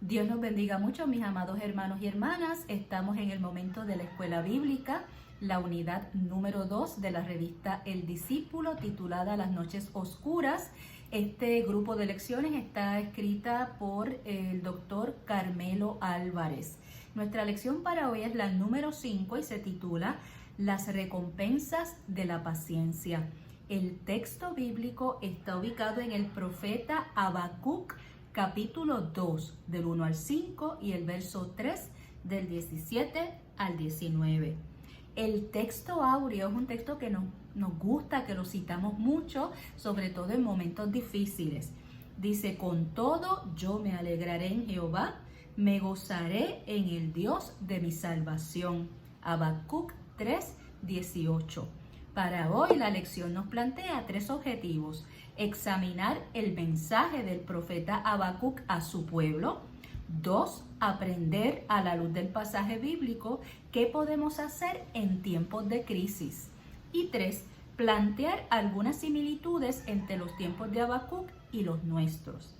Dios nos bendiga mucho, mis amados hermanos y hermanas. Estamos en el momento de la escuela bíblica, la unidad número 2 de la revista El Discípulo, titulada Las Noches Oscuras. Este grupo de lecciones está escrita por el doctor Carmelo Álvarez. Nuestra lección para hoy es la número 5 y se titula Las recompensas de la paciencia. El texto bíblico está ubicado en el profeta Habacuc, capítulo 2, del 1 al 5 y el verso 3, del 17 al 19. El texto áureo es un texto que nos gusta, que lo citamos mucho, sobre todo en momentos difíciles. Dice: con todo yo me alegraré en Jehová, me gozaré en el Dios de mi salvación. Habacuc 3, 18. Para hoy la lección nos plantea 3 objetivos: examinar el mensaje del profeta Habacuc a su pueblo. 2. Aprender a la luz del pasaje bíblico qué podemos hacer en tiempos de crisis. Y 3. Plantear algunas similitudes entre los tiempos de Habacuc y los nuestros.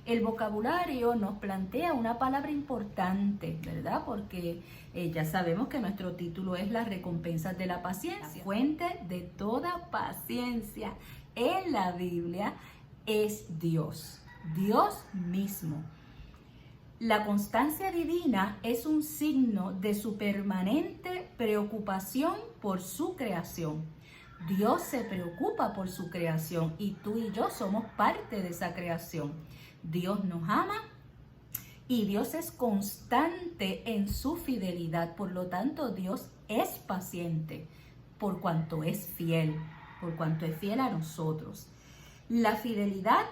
El vocabulario nos plantea una palabra importante, ¿verdad? Porque ya sabemos que nuestro título es Las recompensas de la paciencia. La fuente de toda paciencia en la Biblia es Dios, Dios mismo. La constancia divina es un signo de su permanente preocupación por su creación. Dios se preocupa por su creación y tú y yo somos parte de esa creación. Dios nos ama y Dios es constante en su fidelidad. Por lo tanto, Dios es paciente por cuanto es fiel a nosotros. La fidelidad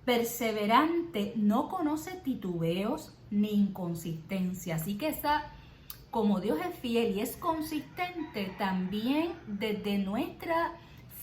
perseverante no conoce titubeos ni inconsistencia. Así que como Dios es fiel y es consistente, también desde nuestra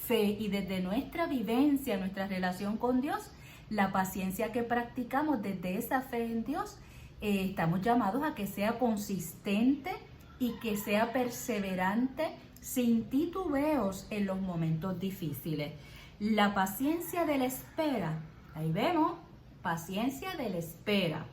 fe y desde nuestra vivencia, nuestra relación con Dios, la paciencia que practicamos desde esa fe en Dios, estamos llamados a que sea consistente y que sea perseverante sin titubeos en los momentos difíciles. La paciencia de la espera, ahí vemos, paciencia de la espera,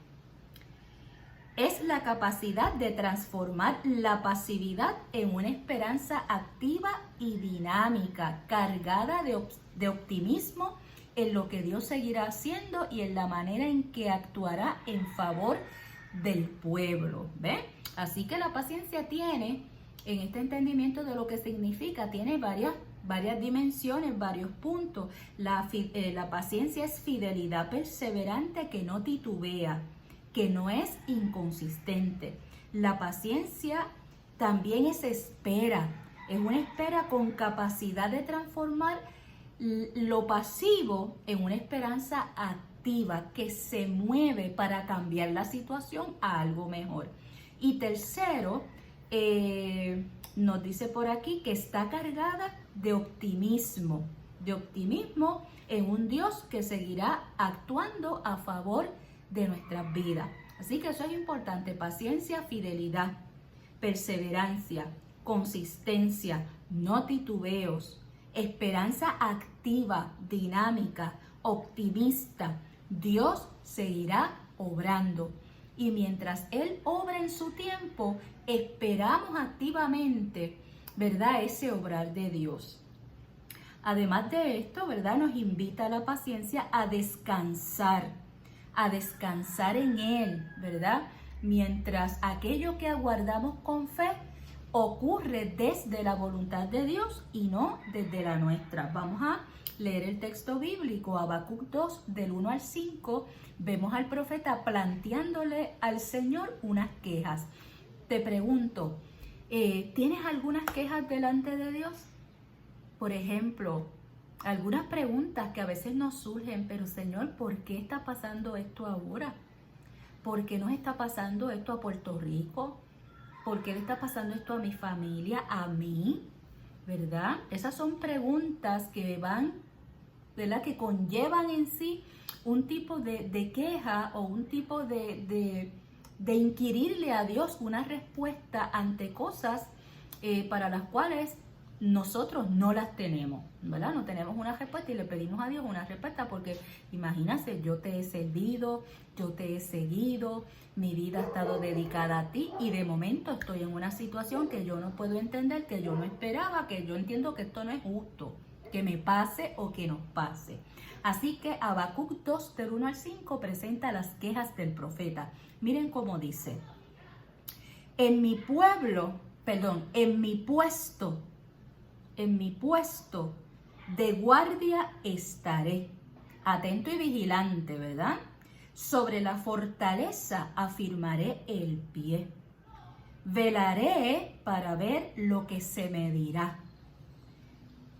es la capacidad de transformar la pasividad en una esperanza activa y dinámica, cargada de optimismo en lo que Dios seguirá haciendo y en la manera en que actuará en favor del pueblo. ¿Ve? Así que la paciencia tiene, en este entendimiento de lo que significa, tiene varias dimensiones, varios puntos. La paciencia es fidelidad perseverante que no titubea, que no es inconsistente. La paciencia también es espera, es una espera con capacidad de transformar lo pasivo en una esperanza activa que se mueve para cambiar la situación a algo mejor. Y tercero, nos dice por aquí que está cargada de optimismo en un Dios que seguirá actuando a favor de nuestras vidas. Así que eso es importante: paciencia, fidelidad, perseverancia, consistencia, no titubeos, esperanza activa, dinámica, optimista. Dios seguirá obrando. Y mientras Él obra en su tiempo, esperamos activamente, ¿verdad?, ese obrar de Dios. Además de esto, ¿verdad?, nos invita a la paciencia a descansar en Él, ¿verdad? Mientras aquello que aguardamos con fe ocurre desde la voluntad de Dios y no desde la nuestra. Vamos a leer el texto bíblico, Habacuc 2, del 1 al 5. Vemos al profeta planteándole al Señor unas quejas. Te pregunto, ¿tienes algunas quejas delante de Dios? Por ejemplo, algunas preguntas que a veces nos surgen: pero Señor, ¿por qué está pasando esto ahora? ¿Por qué nos está pasando esto a Puerto Rico? ¿Por qué le está pasando esto a mi familia, a mí? ¿Verdad? Esas son preguntas que van, ¿verdad?, que conllevan en sí un tipo de queja o un tipo de inquirirle a Dios una respuesta ante cosas para las cuales nosotros no las tenemos, ¿verdad? No tenemos una respuesta y le pedimos a Dios una respuesta porque imagínate, yo te he servido, yo te he seguido, mi vida ha estado dedicada a ti y de momento estoy en una situación que yo no puedo entender, que yo no esperaba, que yo entiendo que esto no es justo, que me pase o que nos pase. Así que Habacuc 2, del 1 al 5, presenta las quejas del profeta. Miren cómo dice: en mi puesto de guardia estaré, atento y vigilante, ¿verdad? Sobre la fortaleza afirmaré el pie. Velaré para ver lo que se me dirá.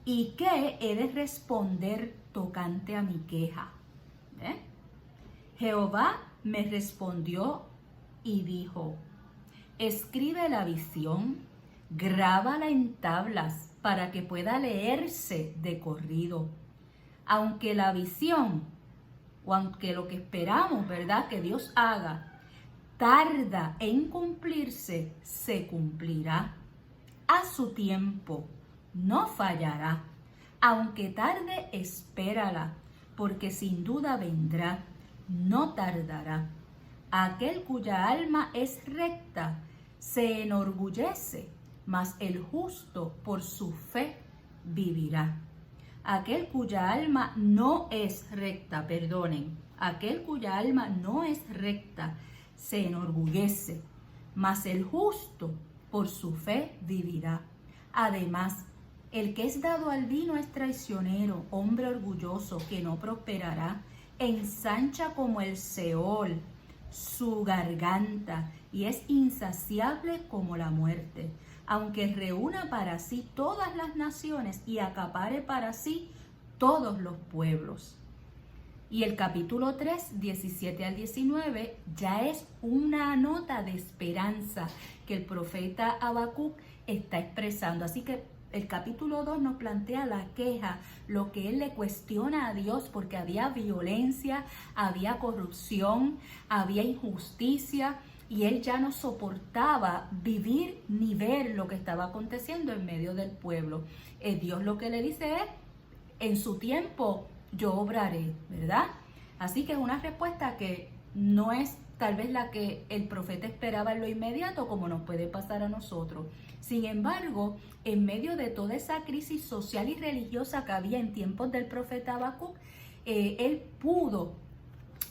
¿Y qué he de responder tocante a mi queja? Jehová me respondió y dijo: escribe la visión, grábala en tablas para que pueda leerse de corrido. Aunque la visión, o aunque lo que esperamos, ¿verdad?, que Dios haga, tarda en cumplirse, se cumplirá. A su tiempo, no fallará. Aunque tarde, espérala, porque sin duda vendrá, no tardará. Aquel cuya alma es recta se enorgullece, mas el justo por su fe vivirá. Aquel cuya alma no es recta, aquel cuya alma no es recta se enorgullece, mas el justo por su fe vivirá. Además, el que es dado al vino es traicionero, hombre orgulloso que no prosperará, ensancha como el Seol su garganta y es insaciable como la muerte. Aunque reúna para sí todas las naciones y acapare para sí todos los pueblos. Y el capítulo 3, 17 al 19, ya es una nota de esperanza que el profeta Habacuc está expresando. Así que el capítulo 2 nos plantea la queja, lo que él le cuestiona a Dios, porque había violencia, había corrupción, había injusticia, y él ya no soportaba vivir ni ver lo que estaba aconteciendo en medio del pueblo. Dios lo que le dice es: en su tiempo yo obraré, ¿verdad? Así que es una respuesta que no es tal vez la que el profeta esperaba en lo inmediato, como nos puede pasar a nosotros. Sin embargo, en medio de toda esa crisis social y religiosa que había en tiempos del profeta Habacuc, él pudo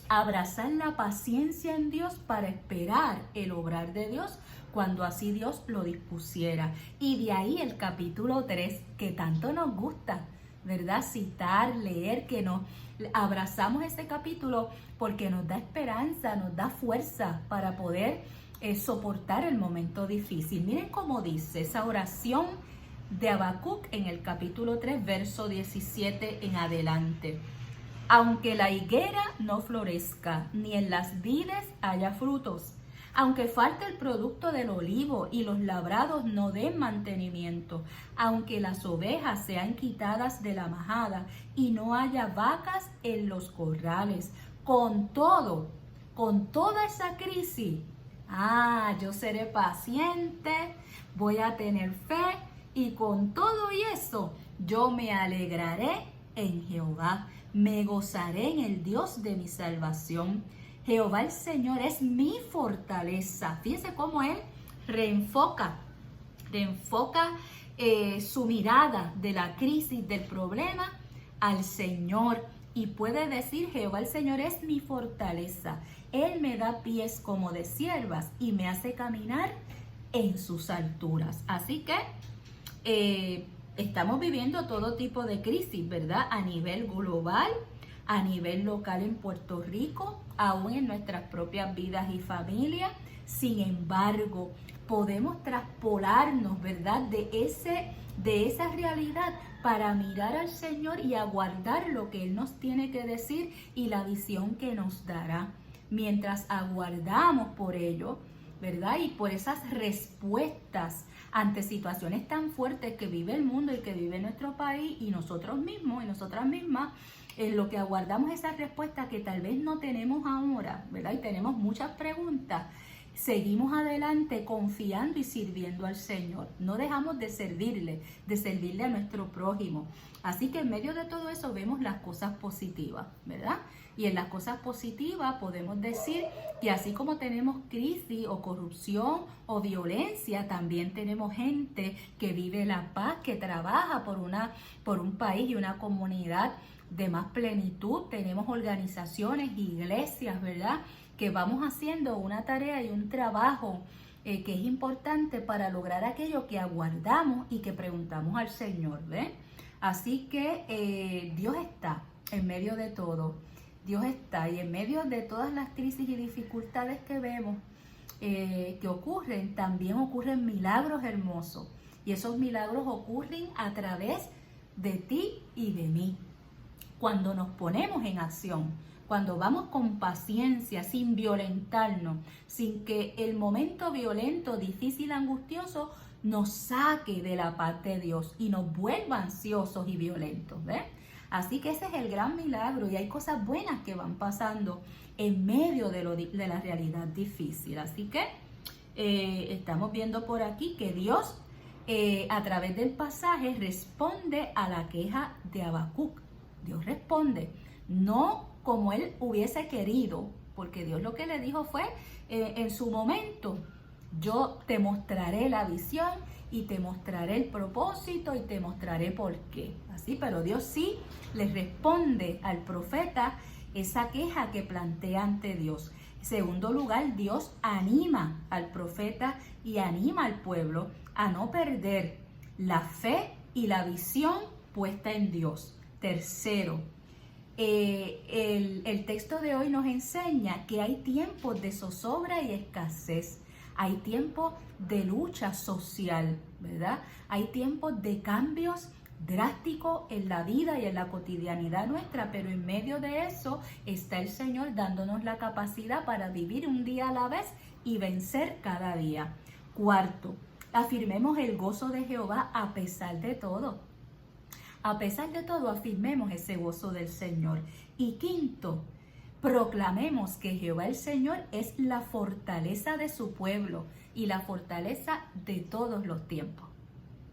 abrazar la paciencia en Dios para esperar el obrar de Dios cuando así Dios lo dispusiera. Y de ahí el capítulo 3, que tanto nos gusta, ¿verdad?, citar, leer, que nos abrazamos ese capítulo porque nos da esperanza, nos da fuerza para poder soportar el momento difícil. Miren cómo dice esa oración de Habacuc en el capítulo 3, verso 17 en adelante. Aunque la higuera no florezca, ni en las vides haya frutos, aunque falte el producto del olivo y los labrados no den mantenimiento, aunque las ovejas sean quitadas de la majada y no haya vacas en los corrales, con toda esa crisis, yo seré paciente, voy a tener fe y con todo y eso yo me alegraré en Jehová, me gozaré en el Dios de mi salvación. Jehová el Señor es mi fortaleza. Fíjense cómo él reenfoca su mirada de la crisis, del problema, al Señor. Y puede decir: Jehová el Señor es mi fortaleza. Él me da pies como de ciervas y me hace caminar en sus alturas. Así que estamos viviendo todo tipo de crisis, ¿verdad? A nivel global, a nivel local en Puerto Rico, aún en nuestras propias vidas y familias. Sin embargo, podemos traspolarnos, ¿verdad?, de esa realidad para mirar al Señor y aguardar lo que Él nos tiene que decir y la visión que nos dará. Mientras aguardamos por ello, ¿verdad?, y por esas respuestas ante situaciones tan fuertes que vive el mundo y que vive nuestro país y nosotros mismos y nosotras mismas, en lo que aguardamos esa respuesta que tal vez no tenemos ahora, ¿verdad? Y tenemos muchas preguntas. seguimos adelante confiando y sirviendo al Señor. No dejamos de servirle a nuestro prójimo. Así que en medio de todo eso vemos las cosas positivas, ¿verdad? Y en las cosas positivas podemos decir que así como tenemos crisis o corrupción o violencia, también tenemos gente que vive la paz, que trabaja por un país y una comunidad de más plenitud. Tenemos organizaciones, iglesias, ¿verdad?, que vamos haciendo una tarea y un trabajo que es importante para lograr aquello que aguardamos y que preguntamos al Señor, ¿ves? Así que Dios está en medio de todo. Dios está, y en medio de todas las crisis y dificultades que vemos que ocurren, también ocurren milagros hermosos. Y esos milagros ocurren a través de ti y de mí. Cuando nos ponemos en acción, cuando vamos con paciencia, sin violentarnos, sin que el momento violento, difícil, angustioso nos saque de la paz de Dios y nos vuelva ansiosos y violentos, ¿ves? Así que ese es el gran milagro, y hay cosas buenas que van pasando en medio de la realidad difícil. Así que estamos viendo por aquí que Dios a través del pasaje responde a la queja de Habacuc. Dios responde, no como él hubiese querido, porque Dios lo que le dijo fue, en su momento, yo te mostraré la visión y te mostraré el propósito y te mostraré por qué. Así, pero Dios sí le responde al profeta esa queja que plantea ante Dios. En segundo lugar, Dios anima al profeta y anima al pueblo a no perder la fe y la visión puesta en Dios. Tercero, el texto de hoy nos enseña que hay tiempos de zozobra y escasez. Hay tiempos de lucha social, ¿verdad? Hay tiempos de cambios drásticos en la vida y en la cotidianidad nuestra, pero en medio de eso está el Señor dándonos la capacidad para vivir un día a la vez y vencer cada día. Cuarto, afirmemos el gozo de Jehová a pesar de todo. A pesar de todo, afirmemos ese gozo del Señor. Y quinto, proclamemos que Jehová el Señor es la fortaleza de su pueblo y la fortaleza de todos los tiempos.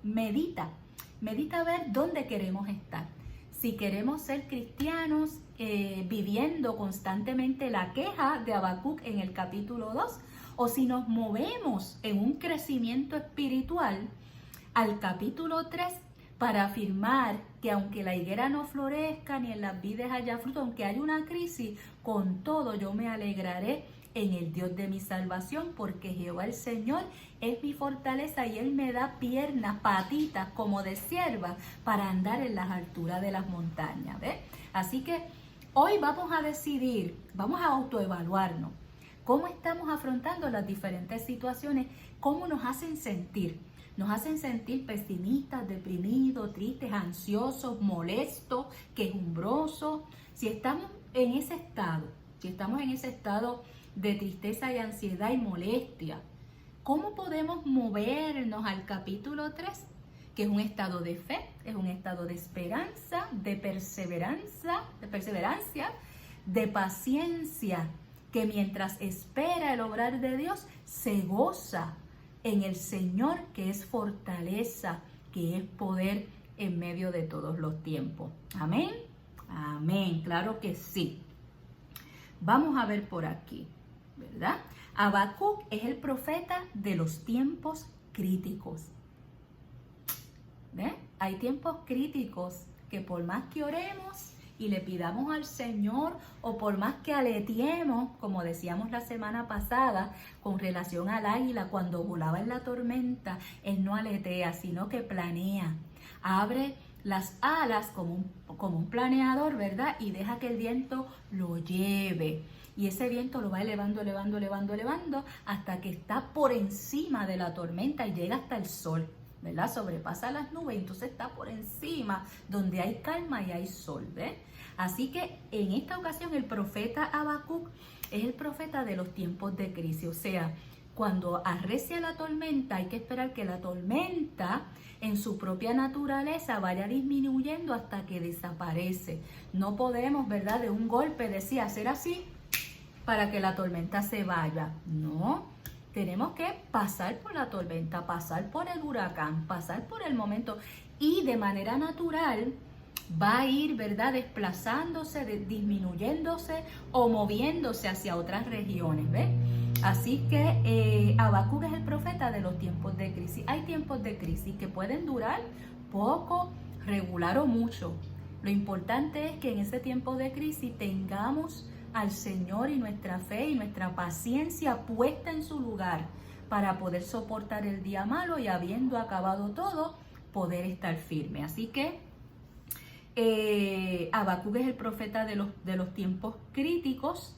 Medita a ver dónde queremos estar. Si queremos ser cristianos viviendo constantemente la queja de Habacuc en el capítulo 2, o si nos movemos en un crecimiento espiritual al capítulo 3, para afirmar que aunque la higuera no florezca ni en las vides haya fruto, aunque haya una crisis, con todo yo me alegraré en el Dios de mi salvación, porque Jehová el Señor es mi fortaleza y Él me da piernas, patitas como de cierva para andar en las alturas de las montañas, ¿ves? Así que hoy vamos a decidir, vamos a autoevaluarnos, cómo estamos afrontando las diferentes situaciones, cómo nos hacen sentir. Nos hacen sentir pesimistas, deprimidos, tristes, ansiosos, molestos, quejumbrosos. Si estamos en ese estado de tristeza y ansiedad y molestia, ¿cómo podemos movernos al capítulo 3? Que es un estado de fe, es un estado de esperanza, de perseverancia, de paciencia, que mientras espera el obrar de Dios, se goza en el Señor, que es fortaleza, que es poder en medio de todos los tiempos. Amén. Amén, claro que sí. Vamos a ver por aquí, ¿verdad? Habacuc es el profeta de los tiempos críticos. ¿Ves? Hay tiempos críticos que por más que oremos y le pidamos al Señor, o por más que aleteemos, como decíamos la semana pasada, con relación al águila, cuando volaba en la tormenta, él no aletea, sino que planea. Abre las alas como un planeador, ¿verdad? Y deja que el viento lo lleve. Y ese viento lo va elevando, hasta que está por encima de la tormenta y llega hasta el sol, ¿verdad? Sobrepasa las nubes, entonces está por encima, donde hay calma y hay sol, ¿ves? Así que en esta ocasión el profeta Habacuc es el profeta de los tiempos de crisis. O sea, cuando arrecia la tormenta, hay que esperar que la tormenta en su propia naturaleza vaya disminuyendo hasta que desaparece. No podemos, ¿verdad?, de un golpe hacer así para que la tormenta se vaya. No, tenemos que pasar por la tormenta, pasar por el huracán, pasar por el momento, y de manera natural va a ir, ¿verdad?, desplazándose, disminuyéndose o moviéndose hacia otras regiones, ¿ves? Así que Habacuc es el profeta de los tiempos de crisis. Hay tiempos de crisis que pueden durar poco, regular o mucho. Lo importante es que en ese tiempo de crisis tengamos al Señor y nuestra fe y nuestra paciencia puesta en su lugar para poder soportar el día malo, y habiendo acabado todo, poder estar firme. Así que Habacuc es el profeta de los tiempos críticos.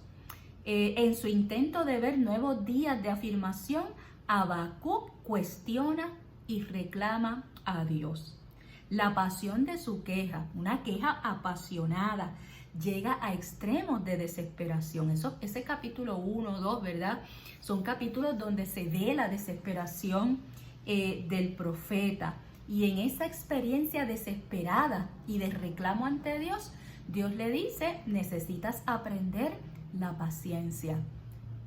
En su intento de ver nuevos días de afirmación, Habacuc cuestiona y reclama a Dios. La pasión de su queja, una queja apasionada, llega a extremos de desesperación. Ese capítulo 1, 2, ¿verdad? Son capítulos donde se ve la desesperación del profeta. Y en esa experiencia desesperada y de reclamo ante Dios, Dios le dice: necesitas aprender la paciencia.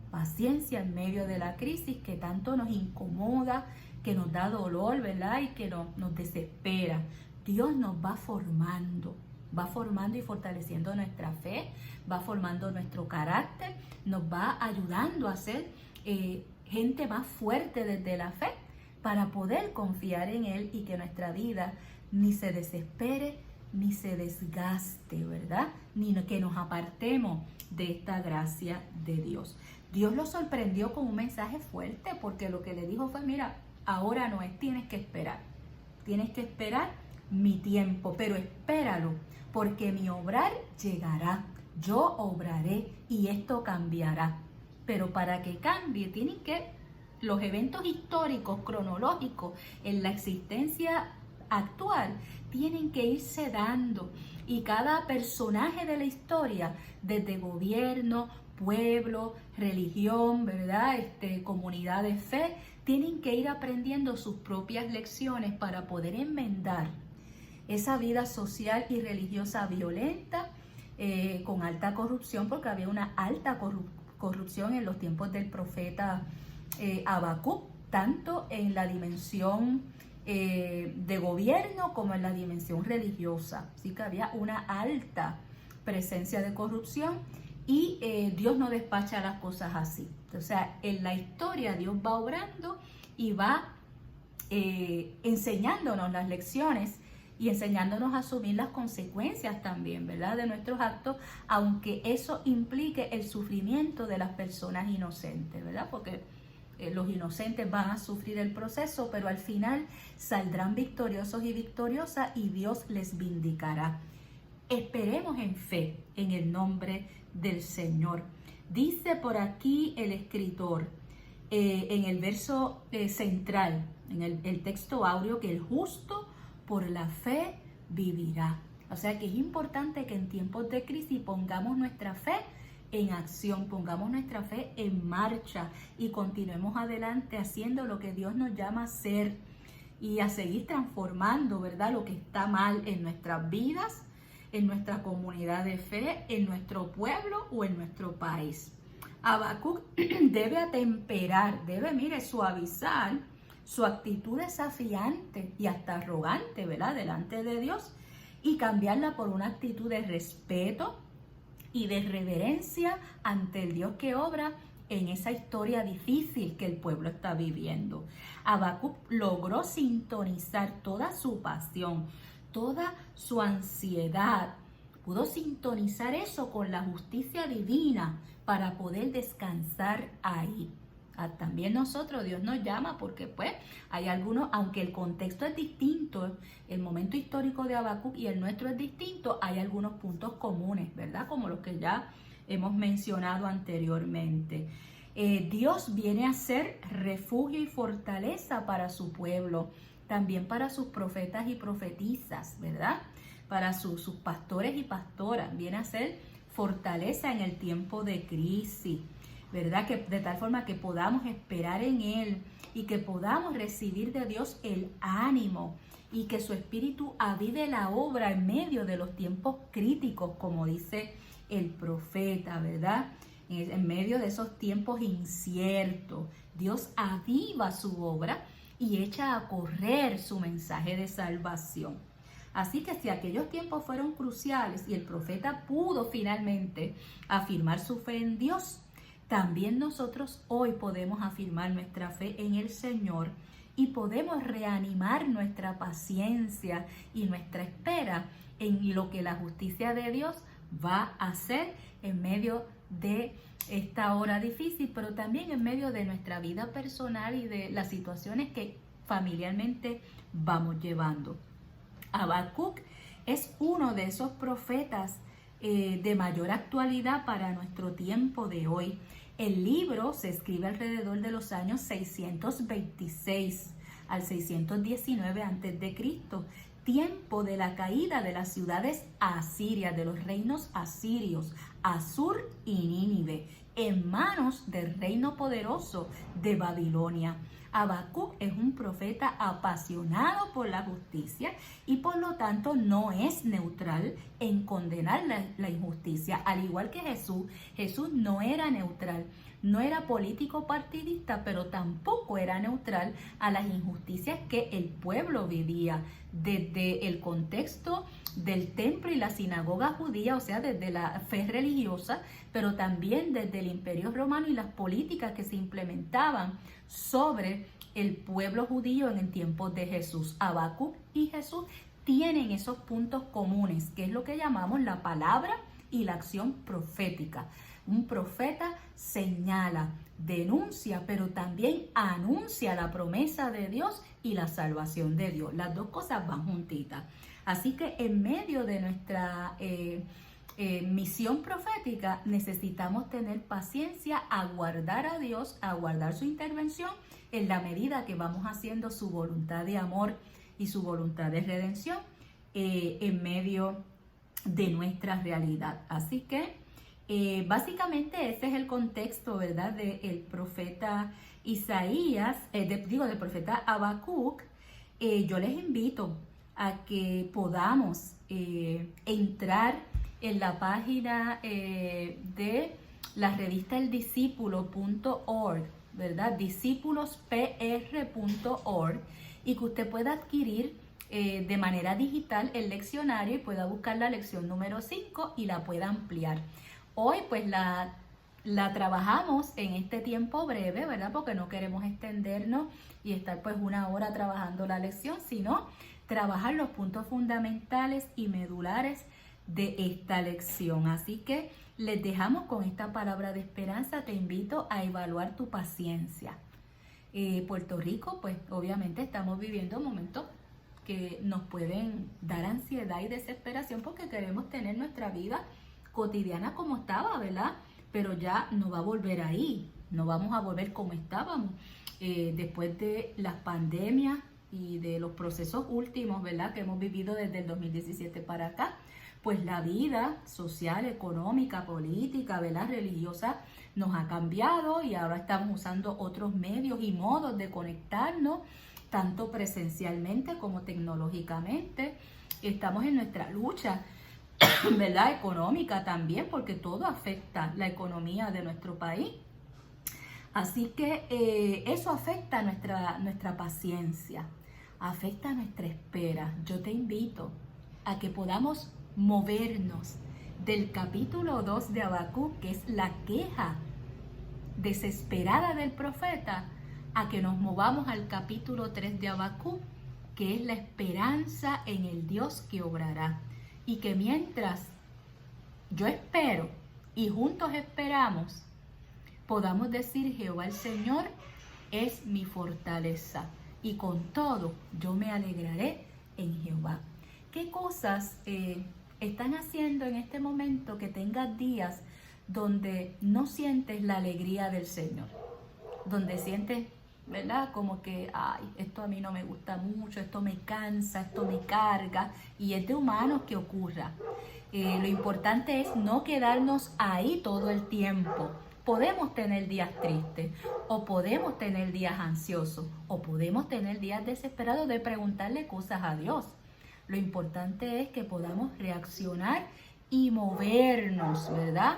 Paciencia en medio de la crisis que tanto nos incomoda, que nos da dolor, ¿verdad? Y que nos desespera. Dios nos va formando y fortaleciendo nuestra fe, va formando nuestro carácter, nos va ayudando a ser gente más fuerte desde la fe, para poder confiar en Él y que nuestra vida ni se desespere, ni se desgaste, ¿verdad? Ni que nos apartemos de esta gracia de Dios. Dios lo sorprendió con un mensaje fuerte, porque lo que le dijo fue: mira, ahora no es, tienes que esperar mi tiempo, pero espéralo, porque mi obrar llegará, yo obraré y esto cambiará. Pero para que cambie, los eventos históricos, cronológicos en la existencia actual, tienen que irse dando, y cada personaje de la historia, desde gobierno, pueblo, religión, ¿verdad?, comunidad de fe, tienen que ir aprendiendo sus propias lecciones para poder enmendar esa vida social y religiosa violenta, con alta corrupción, porque había una alta corrupción en los tiempos del profeta Habacuc, tanto en la dimensión de gobierno como en la dimensión religiosa. Así que había una alta presencia de corrupción, y Dios no despacha las cosas así. O sea, en la historia Dios va obrando y va enseñándonos las lecciones y enseñándonos a asumir las consecuencias también, ¿verdad?, de nuestros actos, aunque eso implique el sufrimiento de las personas inocentes, ¿verdad? Porque los inocentes van a sufrir el proceso, pero al final saldrán victoriosos y victoriosas, y Dios les vindicará. Esperemos en fe en el nombre del Señor. Dice por aquí el escritor, en el verso central, en el texto áureo, que el justo por la fe vivirá. O sea que es importante que en tiempos de crisis pongamos nuestra fe en acción, pongamos nuestra fe en marcha y continuemos adelante haciendo lo que Dios nos llama a hacer y a seguir transformando, ¿verdad?, lo que está mal en nuestras vidas, en nuestra comunidad de fe, en nuestro pueblo o en nuestro país. Habacuc debe atemperar, suavizar su actitud desafiante y hasta arrogante, ¿verdad?, delante de Dios, y cambiarla por una actitud de respeto y de reverencia ante el Dios que obra en esa historia difícil que el pueblo está viviendo. Habacuc logró sintonizar toda su pasión, toda su ansiedad, pudo sintonizar eso con la justicia divina para poder descansar ahí. También nosotros, Dios nos llama, porque pues hay algunos, aunque el contexto es distinto, el momento histórico de Habacuc y el nuestro es distinto, hay algunos puntos comunes, ¿verdad?, como los que ya hemos mencionado anteriormente. Dios viene a ser refugio y fortaleza para su pueblo, también para sus profetas y profetisas, ¿verdad?, para sus pastores y pastoras, viene a ser fortaleza en el tiempo de crisis, ¿verdad?, que de tal forma que podamos esperar en Él y que podamos recibir de Dios el ánimo y que su Espíritu avive la obra en medio de los tiempos críticos, como dice el profeta, ¿verdad? en medio de esos tiempos inciertos, Dios aviva su obra y echa a correr su mensaje de salvación. Así que si aquellos tiempos fueron cruciales y el profeta pudo finalmente afirmar su fe en Dios, también nosotros hoy podemos afirmar nuestra fe en el Señor y podemos reanimar nuestra paciencia y nuestra espera en lo que la justicia de Dios va a hacer en medio de esta hora difícil, pero también en medio de nuestra vida personal y de las situaciones que familiarmente vamos llevando. Habacuc es uno de esos profetas de mayor actualidad para nuestro tiempo de hoy. El libro se escribe alrededor de los años 626 al 619 a.C., tiempo de la caída de las ciudades asirias, de los reinos asirios, Asur y Nínive, en manos del reino poderoso de Babilonia. Habacuc es un profeta apasionado por la justicia y por lo tanto no es neutral en condenar la injusticia. Al igual que Jesús no era neutral, no era político partidista, pero tampoco era neutral a las injusticias que el pueblo vivía desde el contexto del templo y la sinagoga judía, o sea, desde la fe religiosa, pero también desde el Imperio Romano y las políticas que se implementaban sobre el pueblo judío en el tiempo de Jesús. Habacuc y Jesús tienen esos puntos comunes, que es lo que llamamos la palabra y la acción profética. Un profeta señala, denuncia, pero también anuncia la promesa de Dios y la salvación de Dios. Las dos cosas van juntitas. Así que en medio de nuestra misión profética necesitamos tener paciencia, aguardar a Dios, aguardar su intervención en la medida que vamos haciendo su voluntad de amor y su voluntad de redención en medio de nuestra realidad. Así que básicamente ese es el contexto, ¿verdad?, del profeta Isaías, del profeta Habacuc. Yo les invito a que podamos entrar en la página de la revista eldiscípulo.org, ¿verdad? discípulospr.org, y que usted pueda adquirir de manera digital el leccionario y pueda buscar la lección número 5 y la pueda ampliar. Hoy pues la trabajamos en este tiempo breve, ¿verdad? Porque no queremos extendernos y estar pues una hora trabajando la lección, sino trabajar los puntos fundamentales y medulares de esta lección. Así que les dejamos con esta palabra de esperanza. Te invito a evaluar tu paciencia. Puerto Rico, pues obviamente estamos viviendo momentos que nos pueden dar ansiedad y desesperación porque queremos tener nuestra vida cotidiana como estaba, ¿verdad? Pero ya no va a volver ahí, no vamos a volver como estábamos. Después de las pandemias y de los procesos últimos, ¿verdad?, que hemos vivido desde el 2017 para acá, pues la vida social, económica, política, ¿verdad?, religiosa nos ha cambiado y ahora estamos usando otros medios y modos de conectarnos, tanto presencialmente como tecnológicamente. Estamos en nuestra lucha, ¿verdad?, económica también, porque todo afecta la economía de nuestro país. Así que eso afecta nuestra paciencia, afecta nuestra espera. Yo te invito a que podamos movernos del capítulo 2 de Habacuc, que es la queja desesperada del profeta, a que nos movamos al capítulo 3 de Habacuc, que es la esperanza en el Dios que obrará. Y que mientras yo espero y juntos esperamos, podamos decir: Jehová el Señor es mi fortaleza, y con todo yo me alegraré en Jehová. ¿Qué cosas están haciendo en este momento que tengas días donde no sientes la alegría del Señor? Donde sientes, ¿verdad?, como que, ay, esto a mí no me gusta mucho, esto me cansa, esto me carga, y es de humanos que ocurra. Lo importante es no quedarnos ahí todo el tiempo. Podemos tener días tristes, o podemos tener días ansiosos, o podemos tener días desesperados de preguntarle cosas a Dios. Lo importante es que podamos reaccionar y movernos, ¿verdad?,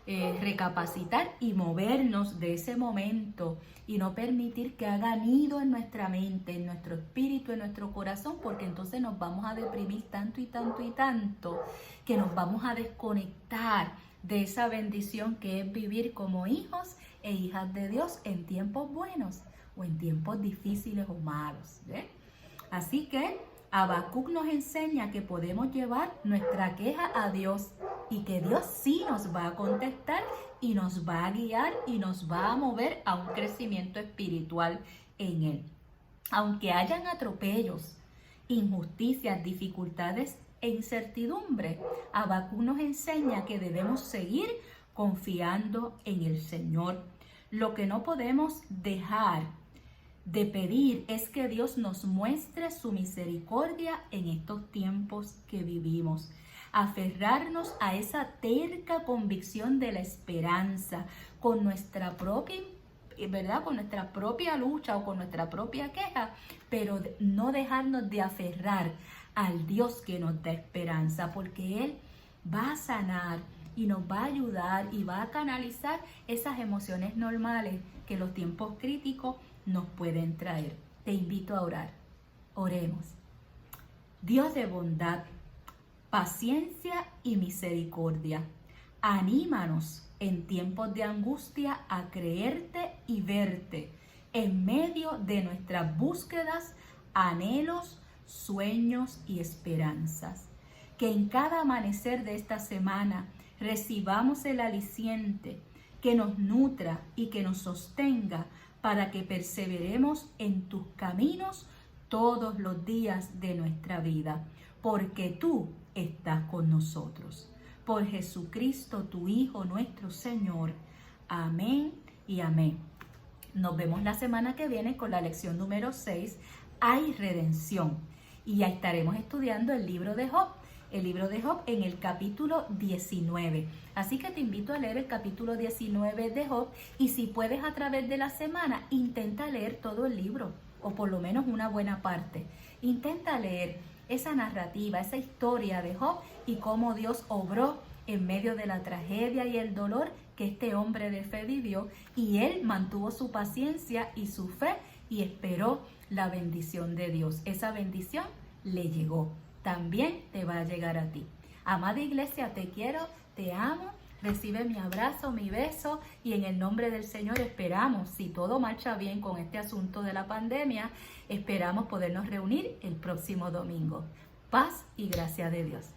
recapacitar y movernos de ese momento y no permitir que haga nido en nuestra mente, en nuestro espíritu, en nuestro corazón, porque entonces nos vamos a deprimir tanto y tanto y tanto que nos vamos a desconectar de esa bendición que es vivir como hijos e hijas de Dios en tiempos buenos o en tiempos difíciles o malos. Así que Habacuc nos enseña que podemos llevar nuestra queja a Dios y que Dios sí nos va a contestar y nos va a guiar y nos va a mover a un crecimiento espiritual en Él. Aunque hayan atropellos, injusticias, dificultades e incertidumbre, Habacuc nos enseña que debemos seguir confiando en el Señor. Lo que no podemos dejar de pedir es que Dios nos muestre su misericordia en estos tiempos que vivimos. Aferrarnos a esa terca convicción de la esperanza con nuestra propia, ¿verdad? Con nuestra propia lucha o con nuestra propia queja, pero no dejarnos de aferrar al Dios que nos da esperanza, porque Él va a sanar y nos va a ayudar y va a canalizar esas emociones normales que los tiempos críticos nos pueden traer. Te invito a orar. Oremos. Dios de bondad, paciencia y misericordia, anímanos en tiempos de angustia a creerte y verte en medio de nuestras búsquedas, anhelos, sueños y esperanzas. Que en cada amanecer de esta semana recibamos el aliciente que nos nutra y que nos sostenga para que perseveremos en tus caminos todos los días de nuestra vida, porque tú estás con nosotros. Por Jesucristo, tu Hijo, nuestro Señor. Amén y amén. Nos vemos la semana que viene con la lección número 6, Hay redención. Y ya estaremos estudiando el libro de Job. El libro de Job en el capítulo 19. Así que te invito a leer el capítulo 19 de Job y si puedes a través de la semana, intenta leer todo el libro o por lo menos una buena parte. Intenta leer esa narrativa, esa historia de Job y cómo Dios obró en medio de la tragedia y el dolor que este hombre de fe vivió y él mantuvo su paciencia y su fe y esperó la bendición de Dios. Esa bendición le llegó. También te va a llegar a ti. Amada iglesia, te quiero, te amo, recibe mi abrazo, mi beso y en el nombre del Señor esperamos, si todo marcha bien con este asunto de la pandemia, esperamos podernos reunir el próximo domingo. Paz y gracia de Dios.